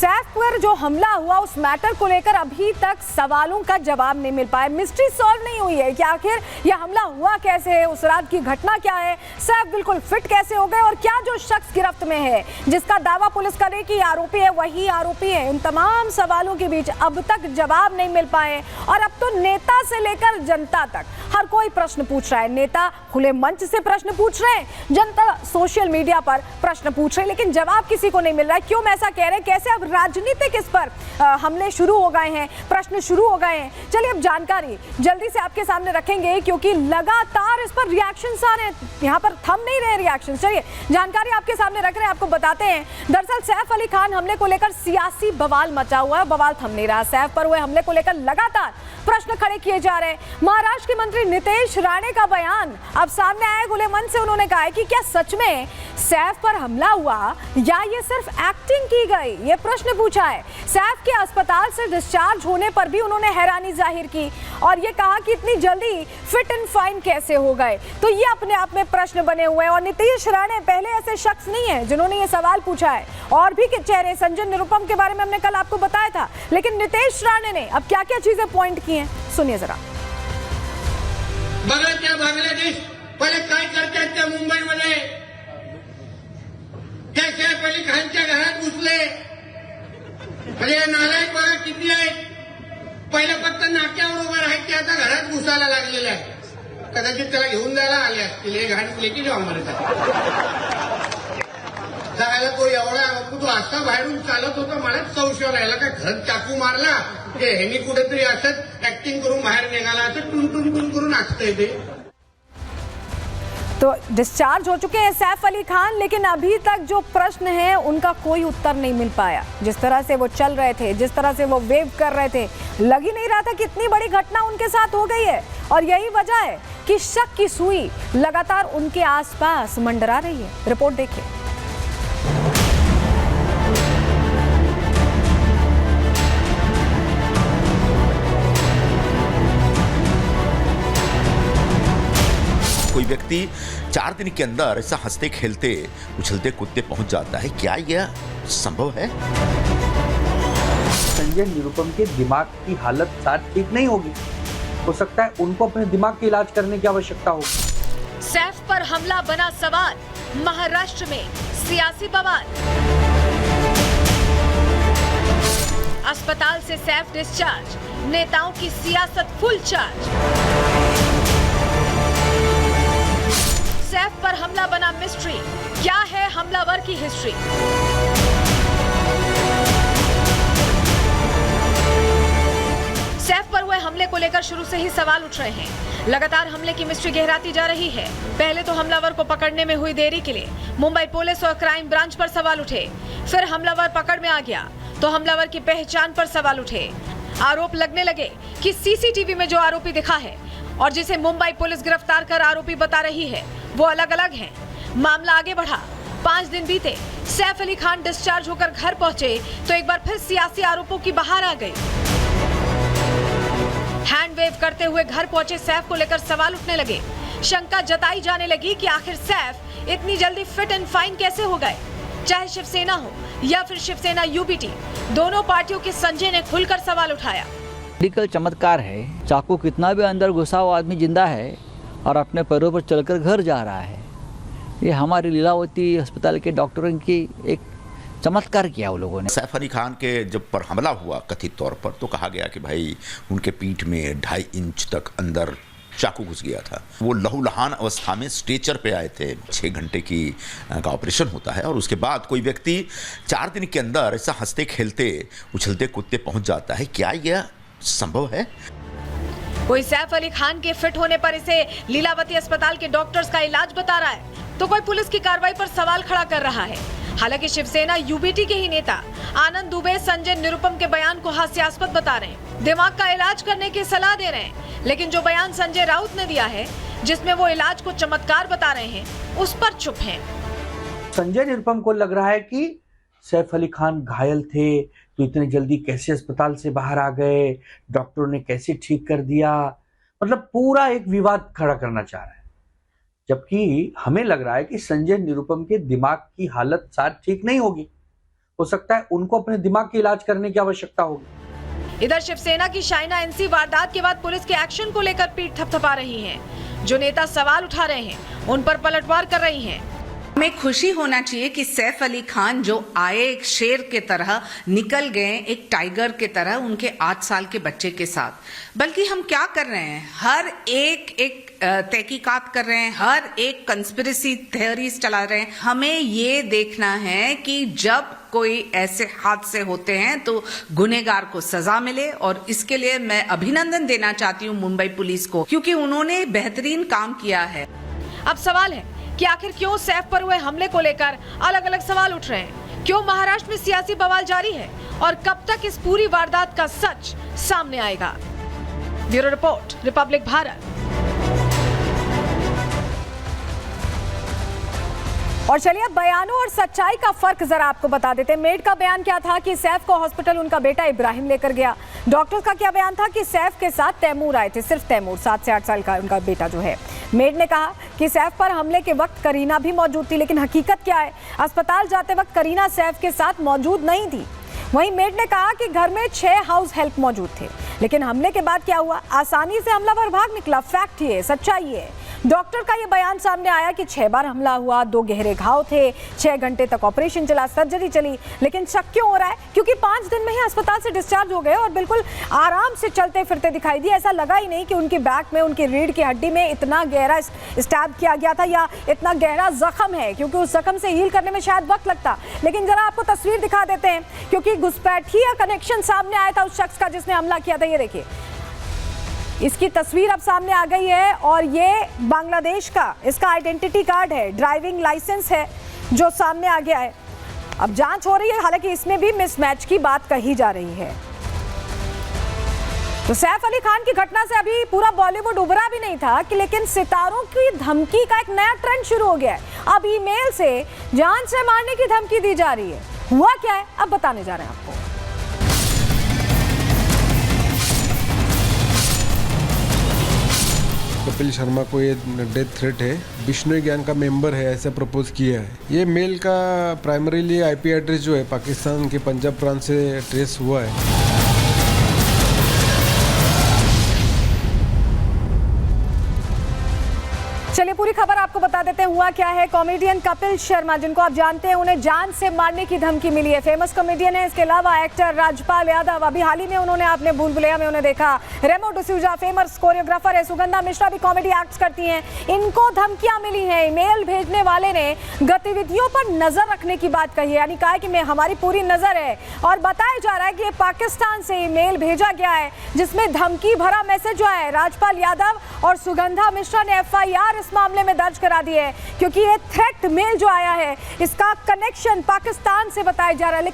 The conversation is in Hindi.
सैफ पर जो हमला हुआ उस मैटर को लेकर अभी तक सवालों का जवाब नहीं मिल पाया। मिस्ट्री सॉल्व नहीं हुई है कि आखिर यह हमला हुआ कैसे है, उस रात की घटना क्या है, सैफ बिल्कुल फिट कैसे हो गए और क्या जो शख्स गिरफ्त में है जिसका दावा पुलिस करे कि आरोपी है वही आरोपी है। उन तमाम सवालों के बीच अब तक जवाब नहीं मिल पाए और अब तो नेता से लेकर जनता तक हर कोई प्रश्न पूछ रहा है। नेता खुले मंच से प्रश्न पूछ रहे हैं, जनता सोशल मीडिया पर प्रश्न पूछ रहे हैं, लेकिन जवाब किसी को नहीं मिल रहा है। क्यों मैं ऐसा कह रहे हैं, कैसे अब राजनीतिक इस पर हमले शुरू हो गए हैं, प्रश्न शुरू हो गए हैं। चलिए अब जानकारी जल्दी से आपके सामने रखेंगे क्योंकि लगातार इस पर रिएक्शंस आ रहे हैं, यहाँ पर थम नहीं रहे रिएक्शंस। चलिए जानकारी आपके सामने रख रहे हैं, आपको बताते हैं। दरअसल सैफ अली खान हमले को लेकर सियासी बवाल मचा हुआ है, बवाल थम नहीं रहा। सैफ पर हुए हमले को लेकर लगातार प्रश्न खड़े किए जा रहे हैं। महाराष्ट्र के मंत्री नितेश राणे का बयान अब सामने आया। खुले मन से उन्होंने कहा है कि क्या सच में सैफ पर हमला हुआ या ये सिर्फ एक्टिंग की गई, ये प्रश्न पूछा है। सैफ के अस्पताल से डिस्चार्ज होने पर भी उन्होंने हैरानी जाहिर की और ये कहा कि इतनी जल्दी फिट एंड फाइन कैसे हो गए। तो ये अपने आप में प्रश्न बने हुए हैं और नितेश राणे पहले ऐसे शख्स नहीं है जिन्होंने ये सवाल पूछा है। और भी चेहरे, संजय निरुपम के बारे में हमने कल आपको बताया था, लेकिन नितेश राणे ने अब क्या क्या चीजें पॉइंट की हैं, सुनिए जरा। बघा बांगलादेश पहिले काय करतात त्या मुंबईमध्ये, त्या सैफ अली खानच्या घरात घुसले। म्हणजे नालायक बघा किती आहेत, पहिलं फक्त नाक्यावर उभं राहायचे, आता घरात घुसायला लागलेले आहे। कदाचित त्याला घेऊन जायला आले असतील, हे घाण लेकी जाऊ म्हणतात जायला। तो एवढा तो असा बाहेरून चालत होता, मलाच संशय राहिला का घर चाकू मारला ते ह्यांनी कुठेतरी असंच ऍक्टिंग करून बाहेर निघाला, असं टुन करून असतंय ते। तो डिस्चार्ज हो चुके हैं सैफ अली खान, लेकिन अभी तक जो प्रश्न है उनका कोई उत्तर नहीं मिल पाया। जिस तरह से वो चल रहे थे, जिस तरह से वो वेव कर रहे थे, लग ही नहीं रहा था कि इतनी बड़ी घटना उनके साथ हो गई है। और यही वजह है कि शक की सुई लगातार उनके आसपास मंडरा रही है। रिपोर्ट देखिए। कोई व्यक्ति 4 दिन के अंदर ऐसा हंसते खेलते उछलते कूदते पहुंच जाता है, क्या यह संभव है? संजय निरुपम के दिमाग की हालत शायद ठीक नहीं होगी, हो सकता है उनको अपने दिमाग का इलाज करने की आवश्यकता होगी। सैफ पर हमला बना सवाल, महाराष्ट्र में सियासी बवाल। अस्पताल से सैफ डिस्चार्ज, नेताओं की सियासत फुल चार्ज। सैफ पर हमला बना मिस्ट्री, क्या है हमलावर की हिस्ट्री। सैफ पर हुए हमले को लेकर शुरू से ही सवाल उठ रहे हैं। लगातार हमले की मिस्ट्री गहराती जा रही है। पहले तो हमलावर को पकड़ने में हुई देरी के लिए मुंबई पुलिस और क्राइम ब्रांच पर सवाल उठे, फिर हमलावर पकड़ में आ गया तो हमलावर की पहचान पर सवाल उठे। आरोप लगने लगे कि सीसीटीवी में जो आरोपी दिखा है और जिसे मुंबई पुलिस गिरफ्तार कर आरोपी बता रही है वो अलग अलग हैं। मामला आगे बढ़ा, 5 दिन बीते, सैफ अली खान डिस्चार्ज होकर घर पहुंचे तो एक बार फिर सियासी आरोपों की बहार आ गई। हैंड वेव करते हुए घर पहुंचे सैफ को लेकर सवाल उठने लगे। शंका जताई जाने लगी कि आखिर सैफ इतनी जल्दी फिट एंड फाइन कैसे हो गए। चाहे शिवसेना हो या फिर शिवसेना यूबीटी, दोनों पार्टियों के संजय ने खुलकर सवाल उठाया। मेडिकल चमत्कार है, चाकू कितना भी अंदर घुसा हुआ आदमी जिंदा है और अपने पैरों पर चलकर घर जा रहा है। ये हमारी लीलावती अस्पताल के डॉक्टरों की एक चमत्कार किया वो लोगों ने। सैफ अली खान के जब पर हमला हुआ कथित तौर पर, तो कहा गया कि भाई उनके पीठ में 2.5 इंच तक अंदर चाकू घुस गया था। वो लहूलुहान अवस्था में स्ट्रेचर पे आए थे। 6 घंटे का ऑपरेशन होता है और उसके बाद कोई व्यक्ति 4 दिन के अंदर ऐसा हंसते खेलते उछलते कूदते पहुंच जाता है, क्या यह संभव है? कोई सैफ अली खान के फिट होने पर इसे लीलावती अस्पताल के डॉक्टर्स का इलाज बता रहा है, तो कोई पुलिस की कार्रवाई पर सवाल खड़ा कर रहा है। हालांकि शिवसेना यूबीटी के ही नेता आनंद दुबे संजय निरुपम के बयान को हास्यास्पद बता रहे हैं, दिमाग का इलाज करने की सलाह दे रहे हैं। लेकिन जो बयान संजय राउत ने दिया है, जिसमें वो इलाज को चमत्कार बता रहे हैं, उस पर चुप हैं। संजय निरुपम को लग रहा है कि सैफ अली खान घायल थे तो इतने जल्दी कैसे अस्पताल से बाहर आ गए, डॉक्टरों ने कैसे ठीक कर दिया, मतलब पूरा एक विवाद खड़ा करना चाह रहा है। जबकि हमें लग रहा है कि संजय निरुपम के दिमाग की हालत शायद ठीक नहीं होगी, हो सकता है उनको अपने दिमाग के इलाज करने की आवश्यकता होगी। इधर शिवसेना की शाइना एनसी वारदात के बाद पुलिस के एक्शन को लेकर पीठ थपथपा रही हैं। जो नेता सवाल उठा रहे हैं उन पर पलटवार कर रही हैं। हमें खुशी होना चाहिए कि सैफ अली खान जो आए एक शेर के तरह निकल गए एक टाइगर के तरह उनके 8 साल के बच्चे के साथ। बल्कि हम क्या कर रहे हैं, हर एक तहकीकात कर रहे हैं, हर एक कंस्पिरेसी थ्योरीज चला रहे हैं। हमें ये देखना है कि जब कोई ऐसे हादसे होते हैं तो गुनहगार को सजा मिले, और इसके लिए मैं अभिनंदन देना चाहती हूँ मुंबई पुलिस को, क्योंकि उन्होंने बेहतरीन काम किया है। अब सवाल है कि आखिर क्यों सैफ पर हुए हमले को लेकर अलग अलग सवाल उठ रहे हैं, क्यों महाराष्ट्र में सियासी बवाल जारी है और कब तक इस पूरी वारदात का सच सामने आएगा। Bureau report, Republic Bharat. और चलिए अब बयानों और सच्चाई का फर्क जरा आपको बता देते हैं। मेड का बयान क्या था कि सैफ को हॉस्पिटल उनका बेटा इब्राहिम लेकर गया। डॉक्टर का क्या बयान था कि सैफ के साथ तैमूर आए थे, सिर्फ तैमूर, 7 से 8 साल का उनका बेटा जो है। मेड ने कहा कि सैफ पर हमले के वक्त करीना भी मौजूद थी, लेकिन हकीकत क्या है, अस्पताल जाते वक्त करीना सैफ के साथ मौजूद नहीं थी। वहीं मेड ने कहा कि घर में 6 हाउस हेल्प मौजूद थे, लेकिन हमले के बाद क्या हुआ, आसानी से हमलावर भाग निकला। फैक्ट ये, सच्चाई ये। डॉक्टर का ये बयान सामने आया कि 6 बार हमला हुआ, 2 गहरे घाव थे, 6 घंटे तक ऑपरेशन चला, सर्जरी चली। लेकिन शक क्यों हो रहा है, क्योंकि 5 दिन में ही अस्पताल से डिस्चार्ज हो गए और बिल्कुल आराम से चलते फिरते दिखाई दिए। ऐसा लगा ही नहीं कि उनकी बैक में, उनकी रीढ़ की हड्डी में इतना गहरा स्टैब किया गया था या इतना गहरा जख्म है, क्योंकि उस जख्म से हील करने में शायद वक्त लगता। लेकिन जरा आपको तस्वीर दिखा देते हैं, क्योंकि घुसपैठिया कनेक्शन सामने आया था उस शख्स का जिसने हमला किया था। ये देखिए, इसकी तस्वीर अब सामने आ गई है और ये बांग्लादेश का इसका आइडेंटिटी कार्ड है, ड्राइविंग लाइसेंस है जो सामने आ गया है। अब जांच हो रही है, हालांकि इसमें भी मिसमैच की बात कही जा रही है। तो सैफ अली खान की घटना से अभी पूरा बॉलीवुड उभरा भी नहीं था कि, लेकिन सितारों की धमकी का एक नया ट्रेंड शुरू हो गया है। अब ईमेल से जान से मारने की धमकी दी जा रही है। हुआ क्या है अब बताने जा रहे हैं आपको। कपिल शर्मा को ये डेथ थ्रेट है, बिश्नोई गैंग का मेंबर है, ऐसा प्रपोज किया है। ये मेल का प्राइमरीली आईपी एड्रेस जो है पाकिस्तान के पंजाब प्रांत से ट्रेस हुआ है। चलिए पूरी खबर आपको बता देते हैं हुआ क्या है। कॉमेडियन कपिल शर्मा, जिनको आप जानते हैं, उन्हें जान से मारने की धमकी मिली है। फेमस कॉमेडियन है। इसके अलावा एक्टर राजपाल यादव, अभी हाल ही में उन्होंने आपने भूल भुलैया में उन्हें देखा। रेमो डिसूजा फेमस कोरियोग्राफर है। सुगंधा मिश्रा भी कॉमेडी एक्ट्स करती हैं। इनको धमकियां मिली हैं। ईमेल भेजने वाले ने गतिविधियों पर नजर रखने की बात कही है, यानी कहा कि हमारी पूरी नजर है, और बताया जा रहा है कि पाकिस्तान से ईमेल भेजा गया है जिसमें धमकी भरा मैसेज जो है। राजपाल यादव और सुगंधा मिश्रा ने FIR इस मामले में दर्ज करा दी है, क्योंकि ये थ्रेट मेल जो आया है इसका कनेक्शन पाकिस्तान से बताया जा रहा है। लेकिन